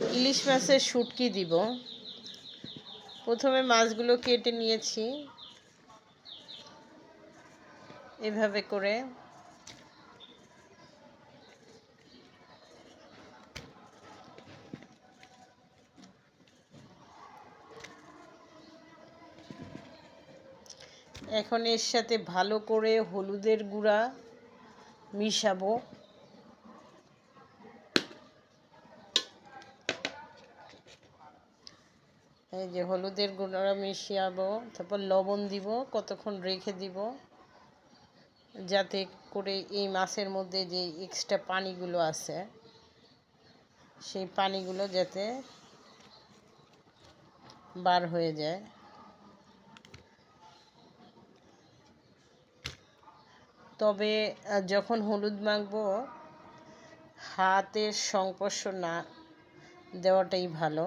ইলিশ মাছের শুটকি দিব। প্রথমে মাছগুলো কেটে নিয়েছি এভাবে করে। এখন এর সাথে ভালো করে হলুদের গুঁড়া মিশাবো। এই যে হলুদের গুঁড়া মিশাবো, তারপর লবণ দিব, কতক্ষণ রেখে দিব যাতে করে এই মাছের মধ্যে যে এক্সট্রা পানিগুলো আছে সেই পানিগুলো যাতে বার হয়ে যায়। তবে যখন হলুদ মাখবো হাতের সংস্পর্শ না দেওয়াটাই ভালো,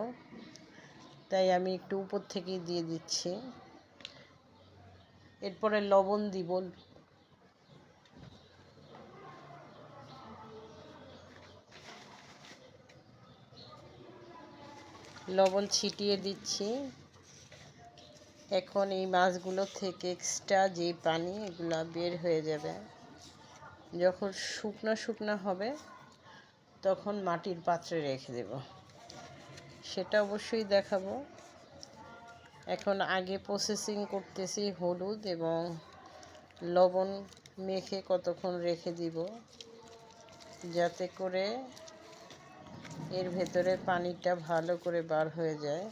তাই আমি একটু উপর থেকেই দিয়ে দিচ্ছি। এরপরে লবণ দিব, লবণ ছিটিয়ে দিচ্ছি। এখন এই মাছগুলো থেকে এক্সট্রা যে পানি এগুলো বের হয়ে যাবে। যখন শুকনো শুকনো হবে তখন মাটির পাত্রে রেখে দেব, সেটা অবশ্যই দেখাবো। এখন আগে প্রসেসিং করতেছি, হলুদ এবং লবণ মেখে কতক্ষণ রেখে দিব যাতে করে এর ভেতরে পানিটা ভালো করে বার হয়ে যায়।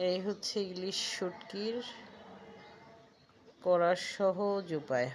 এই হচ্ছে ইলিশ শুটকির করার সহজ উপায়।